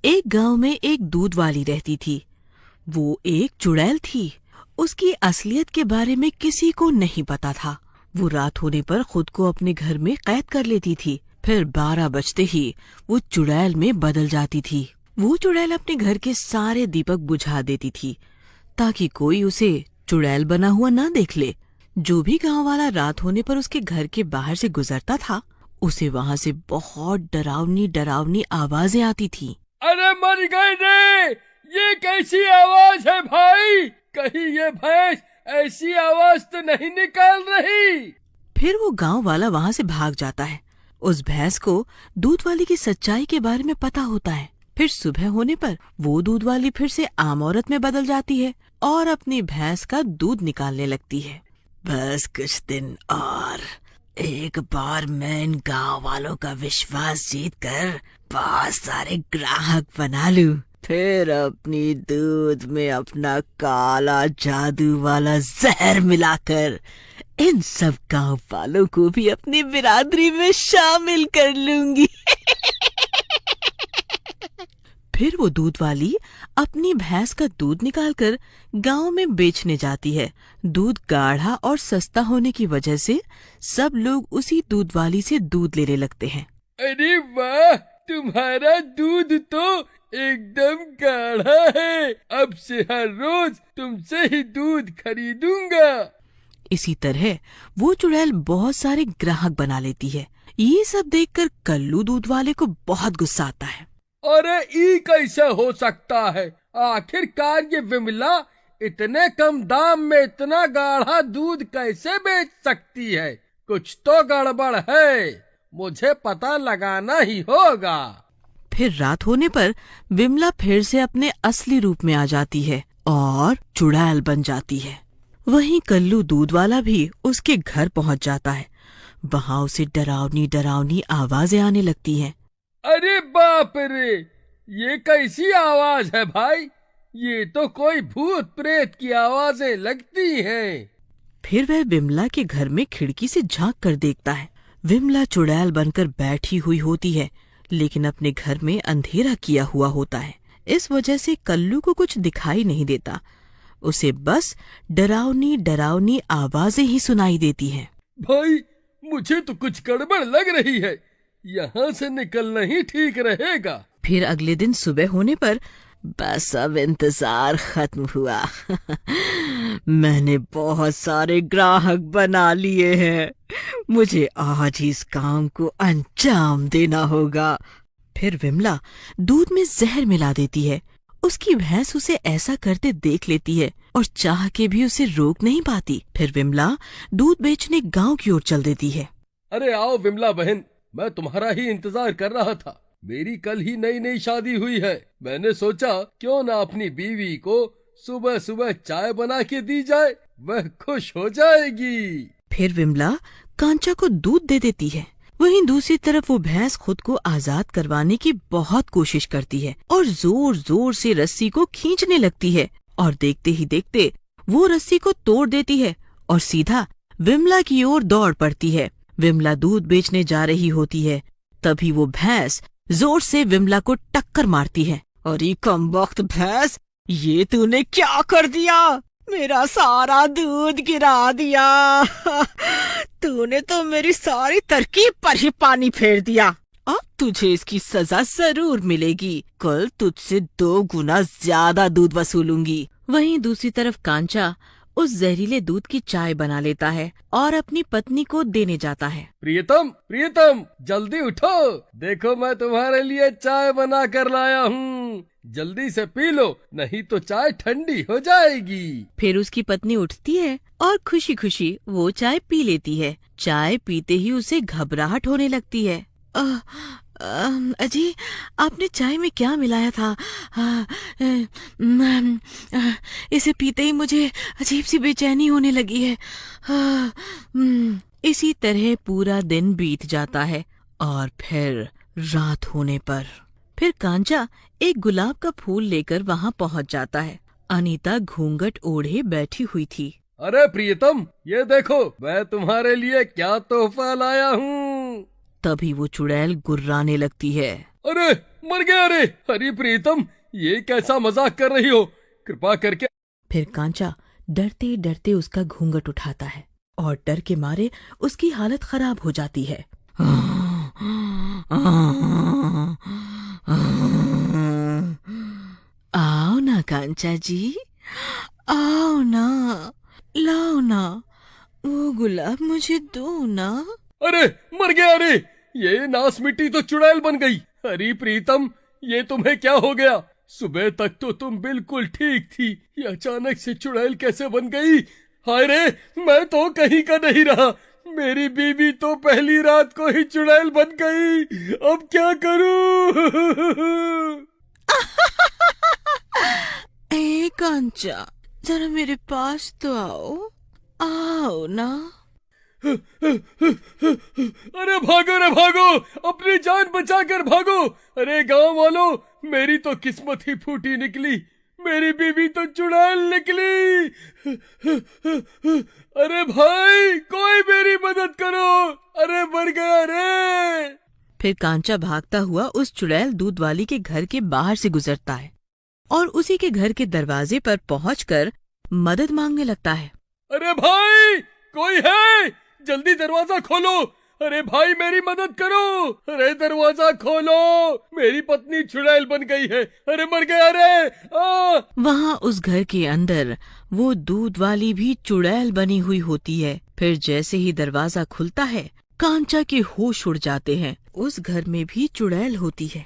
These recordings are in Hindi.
एक गांव में एक दूध वाली रहती थी। वो एक चुड़ैल थी। उसकी असलियत के बारे में किसी को नहीं पता था। वो रात होने पर खुद को अपने घर में कैद कर लेती थी। फिर 12 बजते ही वो चुड़ैल में बदल जाती थी। वो चुड़ैल अपने घर के सारे दीपक बुझा देती थी ताकि कोई उसे चुड़ैल बना हुआ ना देख ले। जो भी गांव वाला रात होने पर उसके घर के बाहर से गुजरता था, उसे वहाँ से बहुत डरावनी डरावनी आवाजें आती थी। अरे मर गए रे, ये कैसी आवाज है भाई? कहीं ये भैंस ऐसी आवाज तो नहीं निकाल रही? फिर वो गांव वाला वहाँ से भाग जाता है। उस भैंस को दूध वाली की सच्चाई के बारे में पता होता है। फिर सुबह होने पर वो दूध वाली फिर से आम औरत में बदल जाती है और अपनी भैंस का दूध निकालने लगती है। बस कुछ दिन और, एक बार मैं इन गांव वालों का विश्वास जीत कर बहुत सारे ग्राहक बना लूं, फिर अपनी दूध में अपना काला जादू वाला जहर मिलाकर इन सब गांव वालों को भी अपनी बिरादरी में शामिल कर लूंगी। फिर वो दूध वाली अपनी भैंस का दूध निकालकर गांव में बेचने जाती है। दूध गाढ़ा और सस्ता होने की वजह से सब लोग उसी दूध वाली से दूध लेने लगते हैं। अरे वाह, तुम्हारा दूध तो एकदम गाढ़ा है। अब से हर रोज तुमसे ही दूध खरीदूंगा। इसी तरह वो चुड़ैल बहुत सारे ग्राहक बना लेती है। ये सब देखकर कल्लू दूध वाले को बहुत गुस्सा आता है। अरे ये कैसे हो सकता है? आखिरकार ये विमला इतने कम दाम में इतना गाढ़ा दूध कैसे बेच सकती है? कुछ तो गड़बड़ है, मुझे पता लगाना ही होगा। फिर रात होने पर विमला फिर से अपने असली रूप में आ जाती है और चुड़ैल बन जाती है। वहीं कल्लू दूध वाला भी उसके घर पहुंच जाता है। वहां उसे डरावनी डरावनी आवाजें आने लगती हैं। अरे बाप रे, ये कैसी आवाज है भाई? ये तो कोई भूत प्रेत की आवाजें लगती हैं। फिर वह विमला के घर में खिड़की से झांक कर देखता है। विमला चुड़ैल बनकर बैठी हुई होती है, लेकिन अपने घर में अंधेरा किया हुआ होता है। इस वजह से कल्लू को कुछ दिखाई नहीं देता। उसे बस डरावनी डरावनी आवाजें ही सुनाई देती हैं। भाई, मुझे तो कुछ गड़बड़ लग रही है। यहाँ से निकलना ही ठीक रहेगा। फिर अगले दिन सुबह होने पर बस अब इंतजार खत्म हुआ। मैंने बहुत सारे ग्राहक बना लिए हैं। मुझे आज ही इस काम को अंजाम देना होगा। फिर विमला दूध में जहर मिला देती है। उसकी भैंस उसे ऐसा करते देख लेती है और चाह के भी उसे रोक नहीं पाती। फिर विमला दूध बेचने गांव की ओर चल देती है। अरे आओ विमला बहन, मैं तुम्हारा ही इंतजार कर रहा था। मेरी कल ही नई नई शादी हुई है। मैंने सोचा क्यों ना अपनी बीवी को सुबह सुबह चाय बना के दी जाए, वह खुश हो जाएगी। फिर विमला कांचा को दूध दे देती है। वहीं दूसरी तरफ वो भैंस खुद को आजाद करवाने की बहुत कोशिश करती है और जोर जोर से रस्सी को खींचने लगती है और देखते ही देखते वो रस्सी को तोड़ देती है और सीधा विमला की ओर दौड़ पड़ती है। विमला दूध बेचने जा रही होती है, तभी वो भैंस जोर से विमला को टक्कर मारती है। अरे कमबख्त भैंस, ये तूने क्या कर दिया? मेरा सारा दूध गिरा दिया। तूने तो मेरी सारी तरकीब पर ही पानी फेर दिया। अब तुझे इसकी सजा जरूर मिलेगी। कल तुझसे 2 गुना ज्यादा दूध वसूलूंगी। वहीं दूसरी तरफ कांचा उस जहरीले दूध की चाय बना लेता है और अपनी पत्नी को देने जाता है। प्रियतम, प्रियतम, जल्दी उठो, देखो मैं तुम्हारे लिए चाय बना कर लाया हूँ। जल्दी से पी लो, नहीं तो चाय ठंडी हो जाएगी। फिर उसकी पत्नी उठती है और खुशी खुशी वो चाय पी लेती है। चाय पीते ही उसे घबराहट होने लगती है। अजी, आपने चाय में क्या मिलाया था? इसे पीते ही मुझे अजीब सी बेचैनी होने लगी है। इसी तरह पूरा दिन बीत जाता है और फिर रात होने पर फिर कांचा एक गुलाब का फूल लेकर वहाँ पहुँच जाता है। अनीता घूंघट ओढ़े बैठी हुई थी। अरे प्रियतम, ये देखो मैं तुम्हारे लिए क्या तोहफा लाया हूँ। तभी वो चुड़ैल गुर्राने लगती है। अरे मर गया रे। अरे प्रीतम, ये कैसा मजाक कर रही हो? कृपा करके। फिर कांचा डरते डरते उसका घूंघट उठाता है और डर के मारे उसकी हालत खराब हो जाती है। आओ ना कांचा जी, आओ ना, लाओ ना, वो गुलाब मुझे दो ना। अरे मर गया रे, ये नास मिट्टी तो चुड़ैल बन गई। अरे प्रीतम, ये तुम्हें क्या हो गया? सुबह तक तो तुम बिल्कुल ठीक थी, ये अचानक से चुड़ैल कैसे बन गई? हाय रे, मैं तो कहीं का नहीं रहा। मेरी बीवी तो पहली रात को ही चुड़ैल बन गई। अब क्या करूं? ए कांचा, जरा मेरे पास तो आओ, आओ ना। अरे भागो रे भागो, अपनी जान बचाकर भागो। अरे गांव वालों, मेरी तो किस्मत ही फूटी निकली, मेरी बीवी तो चुड़ैल निकली। अरे भाई, कोई मेरी मदद करो, अरे मर गया रे। फिर कांचा भागता हुआ उस चुड़ैल दूध वाली के घर के बाहर से गुजरता है और उसी के घर के दरवाजे पर पहुंचकर मदद मांगने लगता है। अरे भाई, कोई है? जल्दी दरवाजा खोलो। अरे भाई, मेरी मदद करो। अरे दरवाजा खोलो, मेरी पत्नी चुड़ैल बन गई है। अरे मर गया रे। वहाँ उस घर के अंदर वो दूध वाली भी चुड़ैल बनी हुई होती है। फिर जैसे ही दरवाजा खुलता है, कांचा के होश उड़ जाते हैं। उस घर में भी चुड़ैल होती है।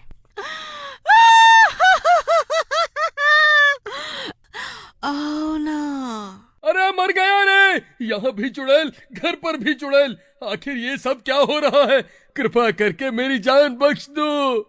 आओ ना। अरे मर गया रे, यहाँ भी चुड़ैल, घर पर भी चुड़ैल। आखिर ये सब क्या हो रहा है? कृपा करके मेरी जान बख्श दो।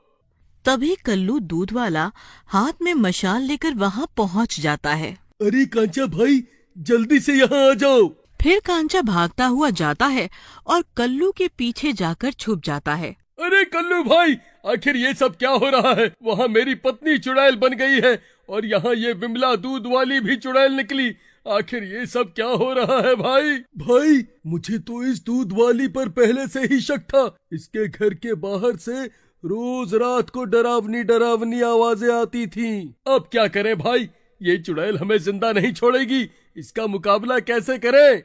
तभी कल्लू दूध वाला हाथ में मशाल लेकर वहाँ पहुँच जाता है। अरे कांचा भाई, जल्दी से यहाँ आ जाओ। फिर कांचा भागता हुआ जाता है और कल्लू के पीछे जाकर छुप जाता है। अरे कल्लू भाई, आखिर ये सब क्या हो रहा है? वहाँ मेरी पत्नी चुड़ैल बन गई है और यहाँ ये विमला दूध वाली भी चुड़ैल निकली। आखिर ये सब क्या हो रहा है भाई? भाई, मुझे तो इस दूध वाली पर पहले से ही शक था। इसके घर के बाहर से रोज रात को डरावनी डरावनी आवाजें आती थीं। अब क्या करें भाई? ये चुड़ैल हमें जिंदा नहीं छोड़ेगी, इसका मुकाबला कैसे करें?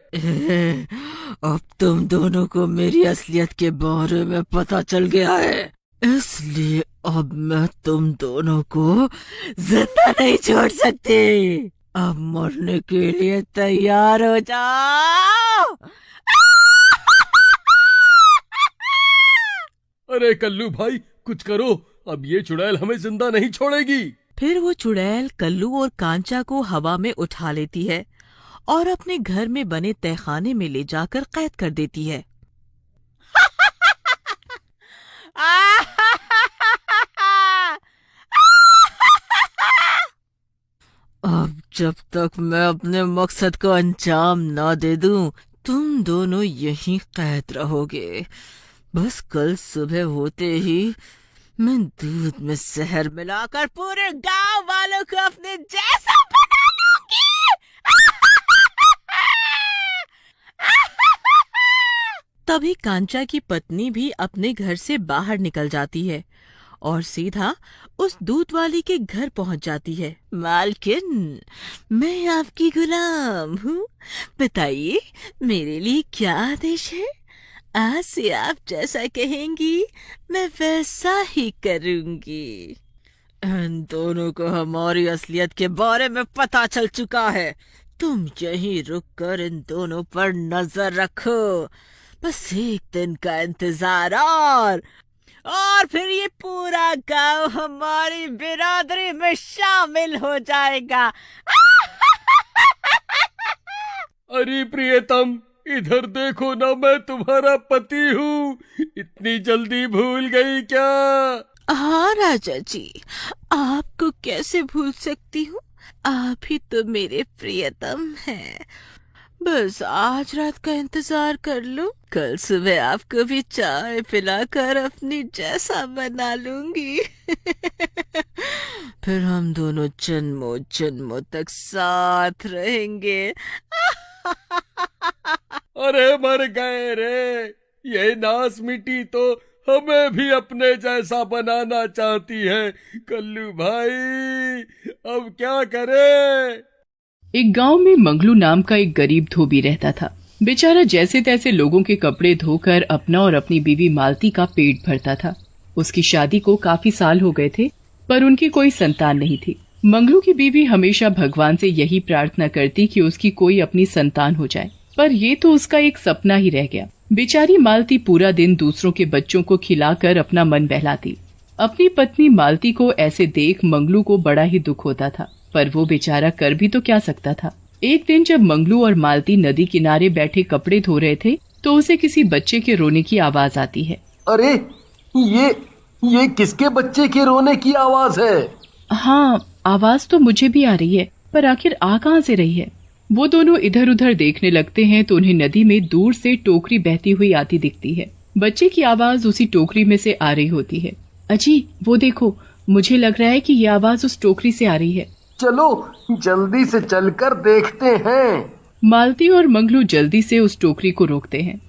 अब तुम दोनों को मेरी असलियत के बारे में पता चल गया है, इसलिए अब मैं तुम दोनों को जिंदा नहीं छोड़ सकती। अब मरने के लिए तैयार हो जाओ। अरे कल्लू भाई, कुछ करो, अब ये चुड़ैल हमें जिंदा नहीं छोड़ेगी। फिर वो चुड़ैल कल्लू और कांचा को हवा में उठा लेती है और अपने घर में बने तहखाने में ले जाकर कैद कर देती है। अब जब तक मैं अपने मकसद को अंजाम ना दे दूं, तुम दोनों यहीं कैद रहोगे। बस कल सुबह होते ही मैं दूध में जहर मिलाकर पूरे गांव वालों को अपने जैसा बना लूंगी। तभी कांचा की पत्नी भी अपने घर से बाहर निकल जाती है और सीधा उस दूध वाली के घर पहुंच जाती है। मालकिन, मैं आपकी गुलाम हूँ, बताइए मेरे लिए क्या आदेश है? आज से आप जैसा कहेंगी मैं वैसा ही करूंगी। इन दोनों को हमारी असलियत के बारे में पता चल चुका है। तुम यहीं रुककर इन दोनों पर नजर रखो। बस एक दिन का इंतजार और फिर ये पूरा गांव हमारी बिरादरी में शामिल हो जाएगा। अरे प्रियतम, इधर देखो ना, मैं तुम्हारा पति हूँ। इतनी जल्दी भूल गई क्या? हाँ राजा जी, आपको कैसे भूल सकती हूँ? आप ही तो मेरे प्रियतम हैं। बस आज रात का इंतजार कर लो, कल सुबह आपको भी चाय पिलाकर अपनी जैसा बना लूंगी। फिर हम दोनों जन्मों जन्मों तक साथ रहेंगे। अरे मर गए रे, ये नास मिट्टी तो हमें भी अपने जैसा बनाना चाहती है। कल्लू भाई, अब क्या करें? एक गांव में मंगलू नाम का एक गरीब धोबी रहता था। बेचारा जैसे तैसे लोगों के कपड़े धोकर अपना और अपनी बीवी मालती का पेट भरता था। उसकी शादी को काफी साल हो गए थे, पर उनकी कोई संतान नहीं थी। मंगलू की बीवी हमेशा भगवान से यही प्रार्थना करती कि उसकी कोई अपनी संतान हो जाए, पर ये तो उसका एक सपना ही रह गया। बेचारी मालती पूरा दिन दूसरों के बच्चों को खिलाकर अपना मन बहलाती। अपनी पत्नी मालती को ऐसे देख मंगलू को बड़ा ही दुख होता था, पर वो बेचारा कर भी तो क्या सकता था। एक दिन जब मंगलू और मालती नदी किनारे बैठे कपड़े धो रहे थे, तो उसे किसी बच्चे के रोने की आवाज आती है। अरे ये किसके बच्चे के रोने की आवाज है? हाँ, आवाज तो मुझे भी आ रही है, पर आखिर आ कहाँ से रही है? वो दोनों इधर उधर देखने लगते हैं तो उन्हें नदी में दूर से टोकरी बहती हुई आती दिखती है। बच्चे की आवाज उसी टोकरी में से आ रही होती है। अजी, वो देखो, मुझे लग रहा है कि ये आवाज उस टोकरी से आ रही है। चलो जल्दी से चलकर देखते हैं। मालती और मंगलू जल्दी से उस टोकरी को रोकते हैं।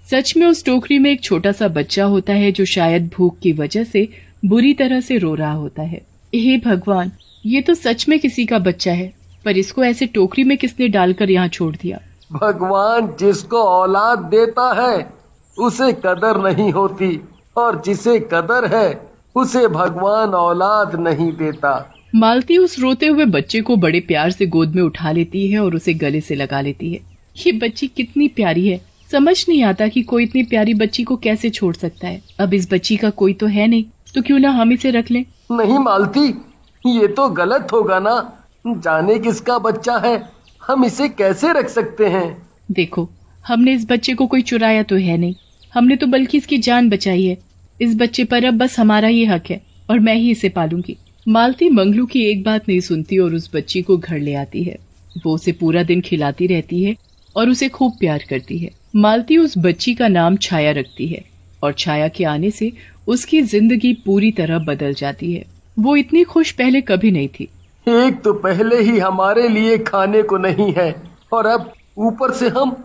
सच में उस टोकरी में एक छोटा सा बच्चा होता है जो शायद भूख की वजह से बुरी तरह से रो रहा होता है। हे भगवान, ये तो सच में किसी का बच्चा है, पर इसको ऐसे टोकरी में किसने डालकर यहाँ छोड़ दिया? भगवान जिसको औलाद देता है उसे कदर नहीं होती, और जिसे कदर है उसे भगवान औलाद नहीं देता। मालती उस रोते हुए बच्चे को बड़े प्यार से गोद में उठा लेती है और उसे गले से लगा लेती है। ये बच्ची कितनी प्यारी है, समझ नहीं आता कि कोई इतनी प्यारी बच्ची को कैसे छोड़ सकता है। अब इस बच्ची का कोई तो है नहीं, तो क्यों ना हम इसे रख लें? नहीं मालती, ये तो गलत होगा ना। जाने किसका बच्चा है, हम इसे कैसे रख सकते हैं? देखो, हमने इस बच्चे को कोई चुराया तो है नहीं, हमने तो बल्कि इसकी जान बचाई है। इस बच्चे पर अब बस हमारा ही हक है और मैं ही इसे पालूंगी। मालती मंगलू की एक बात नहीं सुनती और उस बच्ची को घर ले आती है। वो उसे पूरा दिन खिलाती रहती है और उसे खूब प्यार करती है। मालती उस बच्ची का नाम छाया रखती है और छाया के आने से उसकी जिंदगी पूरी तरह बदल जाती है। वो इतनी खुश पहले कभी नहीं थी। एक तो पहले ही हमारे लिए खाने को नहीं है, और अब ऊपर से हम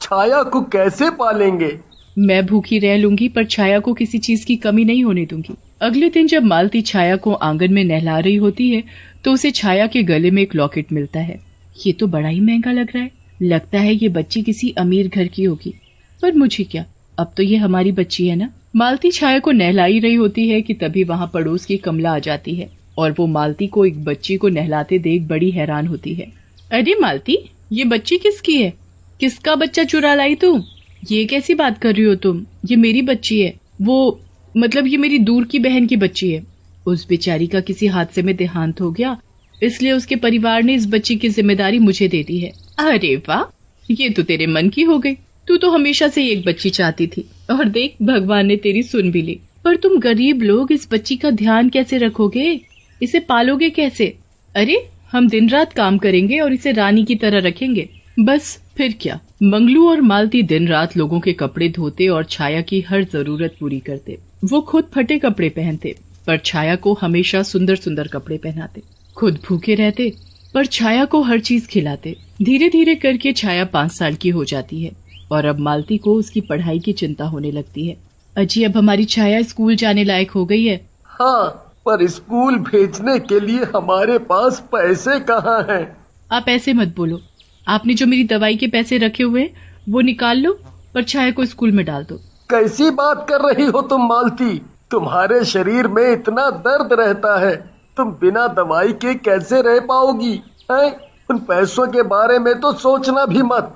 छाया को कैसे पालेंगे? मैं भूखी रह लूंगी, पर छाया को किसी चीज की कमी नहीं होने दूंगी। अगले दिन जब मालती छाया को आंगन में नहला रही होती है तो उसे छाया के गले में एक लॉकेट मिलता है। ये तो बड़ा ही महंगा लग रहा है, लगता है ये बच्ची किसी अमीर घर की होगी, पर मुझे क्या, अब तो ये हमारी बच्ची है ना। मालती छाया को नहलाई रही होती है कि तभी वहाँ पड़ोस की कमला आ जाती है और वो मालती को एक बच्ची को नहलाते देख बड़ी हैरान होती है। अरे मालती, ये बच्ची किसकी है? किसका बच्चा चुरा लाई तुम? ये कैसी बात कर रही हो तुम? ये मेरी बच्ची है। वो मतलब ये मेरी दूर की बहन की बच्ची है। उस बेचारी का किसी हादसे में देहांत हो गया, इसलिए उसके परिवार ने इस बच्ची की जिम्मेदारी मुझे दे दी है। अरे वाह, ये तो तेरे मन की हो गई। तू तो हमेशा से एक बच्ची चाहती थी और देख, भगवान ने तेरी सुन भी ली। पर तुम गरीब लोग इस बच्ची का ध्यान कैसे रखोगे? इसे पालोगे कैसे? अरे, हम दिन रात काम करेंगे और इसे रानी की तरह रखेंगे, बस। फिर क्या, मंगलू और मालती दिन रात लोगों के कपड़े धोते और छाया की हर जरूरत पूरी करते। वो खुद फटे कपड़े पहनते, पर छाया को हमेशा सुंदर सुंदर कपड़े पहनाते। खुद भूखे रहते, पर छाया को हर चीज खिलाते। धीरे धीरे करके छाया 5 साल की हो जाती है और अब मालती को उसकी पढ़ाई की चिंता होने लगती है। अजी, अब हमारी छाया स्कूल जाने लायक हो गई है। हाँ, पर स्कूल भेजने के लिए हमारे पास पैसे कहाँ हैं? आप ऐसे मत बोलो। आपने जो मेरी दवाई के पैसे रखे हुए हैं वो निकाल लो, पर छाया को स्कूल में डाल दो। कैसी बात कर रही हो तुम मालती? तुम्हारे शरीर में इतना दर्द रहता है, तुम बिना दवाई के कैसे रह पाओगी? हैं? उन पैसों के बारे में तो सोचना भी मत।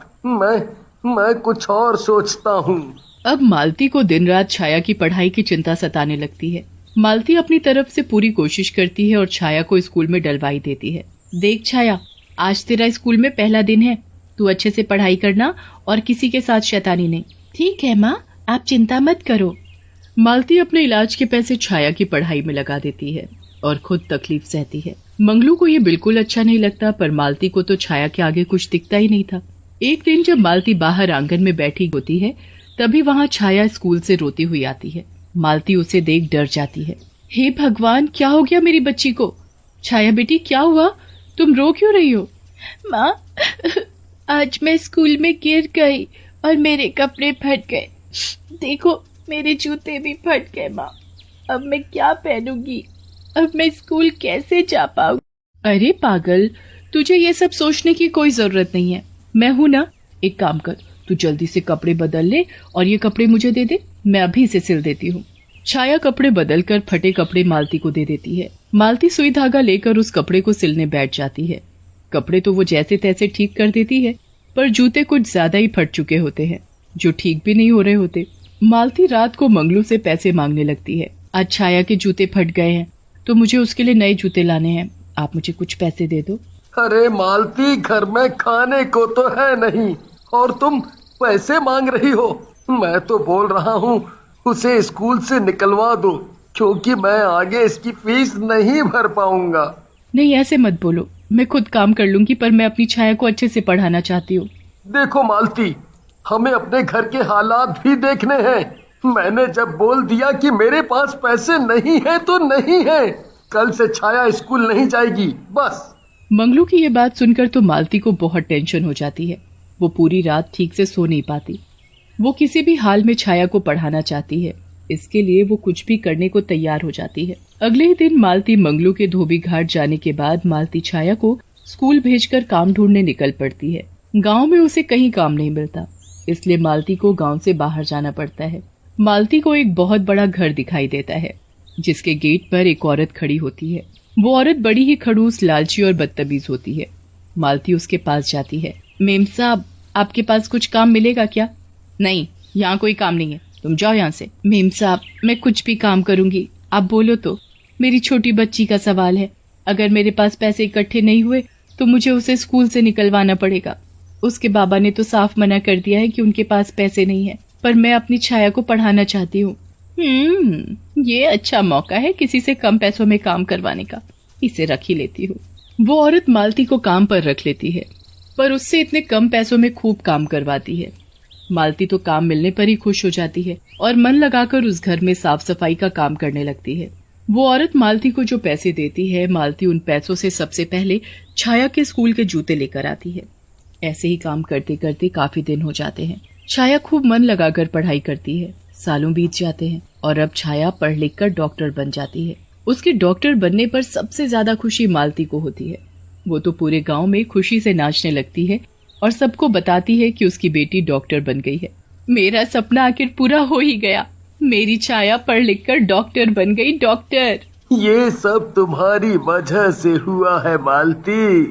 मैं कुछ और सोचता हूँ। अब मालती को दिन रात छाया की पढ़ाई की चिंता सताने लगती है। मालती अपनी तरफ से पूरी कोशिश करती है और छाया को स्कूल में डलवाई देती है। देख छाया, आज तेरा स्कूल में पहला दिन है, तू अच्छे से पढ़ाई करना और किसी के साथ शैतानी नहीं। ठीक है माँ, आप चिंता मत करो। मालती अपने इलाज के पैसे छाया की पढ़ाई में लगा देती है और खुद तकलीफ सहती है। मंगलू को ये बिल्कुल अच्छा नहीं लगता, पर मालती को तो छाया के आगे कुछ दिखता ही नहीं था। एक दिन जब मालती बाहर आंगन में बैठी होती है, तभी वहाँ छाया स्कूल से रोती हुई आती है। मालती उसे देख डर जाती है। हे भगवान, क्या हो गया मेरी बच्ची को? छाया बेटी, क्या हुआ? तुम रो क्यों रही हो? माँ, आज मैं स्कूल में गिर गई और मेरे कपड़े फट गए। देखो, मेरे जूते भी फट गए माँ। अब मैं क्या पहनूंगी? अब मैं स्कूल कैसे जा पाऊंगी? अरे पागल, तुझे ये सब सोचने की कोई जरूरत नहीं है, मैं हूं ना। एक काम कर, तू जल्दी से कपड़े बदल ले और ये कपड़े मुझे दे दे, मैं अभी इसे सिल देती हूँ। छाया कपड़े बदलकर फटे कपड़े मालती को दे देती है। मालती सुई धागा लेकर उस कपड़े को सिलने बैठ जाती है। कपड़े तो वो जैसे तैसे ठीक कर देती है, पर जूते कुछ ज्यादा ही फट चुके होते हैं, जो ठीक भी नहीं हो रहे होते। मालती रात को मंगलू से पैसे मांगने लगती है। आज छाया के जूते फट गए हैं तो मुझे उसके लिए नए जूते लाने हैं, आप मुझे कुछ पैसे दे दो। अरे मालती, घर में खाने को तो है नहीं और तुम पैसे मांग रही हो? मैं तो बोल रहा हूँ उसे स्कूल से निकलवा दो, क्योंकि मैं आगे इसकी फीस नहीं भर पाऊंगा। नहीं, ऐसे मत बोलो, मैं खुद काम कर लूंगी, पर मैं अपनी छाया को अच्छे से पढ़ाना चाहती हूँ। देखो मालती, हमें अपने घर के हालात भी देखने हैं। मैंने जब बोल दिया कि मेरे पास पैसे नहीं है तो नहीं है। कल से छाया स्कूल नहीं जाएगी, बस। मंगलू की ये बात सुनकर तो मालती को बहुत टेंशन हो जाती है। वो पूरी रात ठीक से सो नहीं पाती। वो किसी भी हाल में छाया को पढ़ाना चाहती है, इसके लिए वो कुछ भी करने को तैयार हो जाती है। अगले ही दिन मालती मंगलू के धोबी घाट जाने के बाद मालती छाया को स्कूल भेजकर काम ढूंढने निकल पड़ती है। गांव में उसे कहीं काम नहीं मिलता, इसलिए मालती को गांव से बाहर जाना पड़ता है। मालती को एक बहुत बड़ा घर दिखाई देता है, जिसके गेट पर एक औरत खड़ी होती है। वो औरत बड़ी ही खड़ूस, लालची और बदतमीज होती है। मालती उसके पास जाती है। मेम साहब, आपके पास कुछ काम मिलेगा क्या? नहीं, यहाँ कोई काम नहीं है, तुम जाओ यहाँ से। मेम साहब, मैं कुछ भी काम करूंगी, आप बोलो तो। मेरी छोटी बच्ची का सवाल है, अगर मेरे पास पैसे इकट्ठे नहीं हुए तो मुझे उसे स्कूल से निकलवाना पड़ेगा। उसके बाबा ने तो साफ मना कर दिया है कि उनके पास पैसे नहीं है, पर मैं अपनी छाया को पढ़ाना चाहती हूँ। ये अच्छा मौका है किसी से कम पैसों में काम करवाने का, इसे रख ही लेती हूँ। वो औरत मालती को काम पर रख लेती है, पर उससे इतने कम पैसों में खूब काम करवाती है। मालती तो काम मिलने पर ही खुश हो जाती है और मन लगाकर उस घर में साफ सफाई का काम करने लगती है। वो औरत मालती को जो पैसे देती है, मालती उन पैसों से सबसे पहले छाया के स्कूल के जूते लेकर आती है। ऐसे ही काम करते करते काफी दिन हो जाते हैं। छाया खूब मन लगाकर पढ़ाई करती है। सालों बीत जाते हैं और अब छाया पढ़ लिख कर डॉक्टर बन जाती है। उसके डॉक्टर बनने पर सबसे ज्यादा खुशी मालती को होती है। वो तो पूरे गांव में खुशी से नाचने लगती है और सबको बताती है कि उसकी बेटी डॉक्टर बन गई है। मेरा सपना आखिर पूरा हो ही गया, मेरी छाया पढ़ लिख कर डॉक्टर बन गई, डॉक्टर। ये सब तुम्हारी वजह से हुआ है मालती।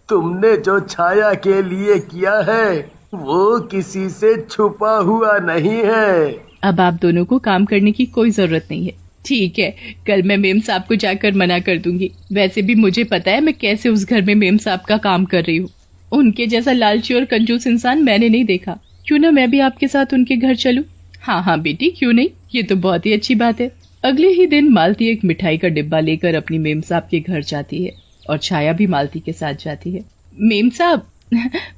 तुमने जो छाया के लिए किया है वो किसी से छुपा हुआ नहीं है। अब आप दोनों को काम करने की कोई जरूरत नहीं है। ठीक है, कल मैं मेम साहब को जाकर मना कर दूंगी। वैसे भी मुझे पता है मैं कैसे उस घर में मेम साहब का काम कर रही हूँ। उनके जैसा लालची और कंजूस इंसान मैंने नहीं देखा। क्यों ना मैं भी आपके साथ उनके घर चलूं? हाँ हाँ बेटी, क्यों नहीं, ये तो बहुत ही अच्छी बात है। अगले ही दिन मालती एक मिठाई का डिब्बा लेकर अपनी मेम साहब के घर जाती है और छाया भी मालती के साथ जाती है। मेम साहब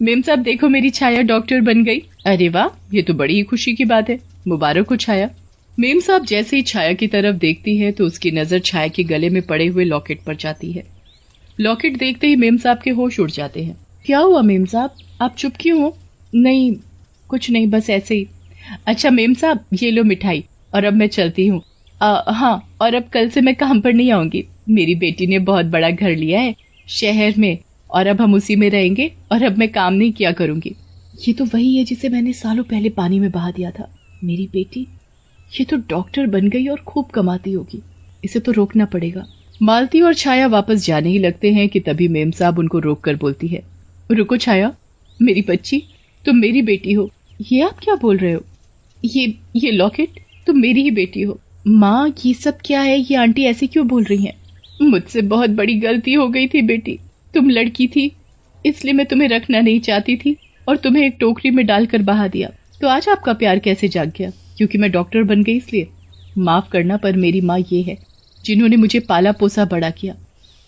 मेम साहब देखो, मेरी छाया डॉक्टर बन गई। अरे वाह, ये तो बड़ी ही खुशी की बात है, मुबारक हो छाया। मेम साहब जैसे ही छाया की तरफ देखती है तो उसकी नजर छाया के गले में पड़े हुए लॉकेट पर जाती है। लॉकेट देखते ही मेम साहब के होश उड़ जाते हैं। क्या हुआ मेम साहब, आप चुप क्यों हो? नहीं कुछ नहीं, बस ऐसे ही। अच्छा मेम साहब, ये लो मिठाई, और अब मैं चलती हूँ। हाँ, और अब कल से मैं काम पर नहीं आऊंगी। मेरी बेटी ने बहुत बड़ा घर लिया है शहर में और अब हम उसी में रहेंगे और अब मैं काम नहीं किया करूंगी। ये तो वही है जिसे मैंने सालों पहले पानी में बहा दिया था। मेरी बेटी ये तो डॉक्टर बन गई और खूब कमाती होगी, इसे तो रोकना पड़ेगा। मालती और छाया वापस जाने ही लगते हैं कि तभी मेम साहब उनको रोक कर बोलती है, रुको छाया, मेरी बच्ची, तुम मेरी बेटी हो। ये आप क्या बोल रहे हो? ये लॉकेट, तुम मेरी ही बेटी हो। माँ, ये सब क्या है? ये आंटी ऐसे क्यों बोल रही हैं? मुझसे बहुत बड़ी गलती हो गई थी बेटी। तुम लड़की थी इसलिए मैं तुम्हें रखना नहीं चाहती थी और तुम्हें एक टोकरी में डालकर बहा दिया। तो आज आपका प्यार कैसे जाग गया? क्योंकि मैं डॉक्टर बन गई इसलिए? माफ करना, पर मेरी माँ ये है जिन्होंने मुझे पाला पोसा बड़ा किया।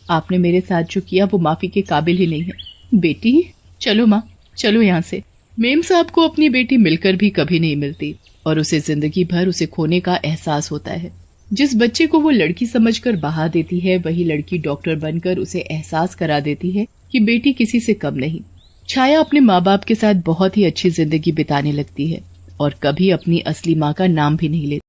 आपने मेरे साथ जो किया वो माफी के काबिल ही नहीं है। बेटी चलो माँ, चलो यहाँ से। मेम साहब को अपनी बेटी मिलकर भी कभी नहीं मिलती और उसे जिंदगी भर उसे खोने का एहसास होता है। जिस बच्चे को वो लड़की समझकर बहा देती है, वही लड़की डॉक्टर बनकर उसे एहसास करा देती है कि बेटी किसी से कम नहीं। छाया अपने माँ बाप के साथ बहुत ही अच्छी जिंदगी बिताने लगती है और कभी अपनी असली माँ का नाम भी नहीं लेती।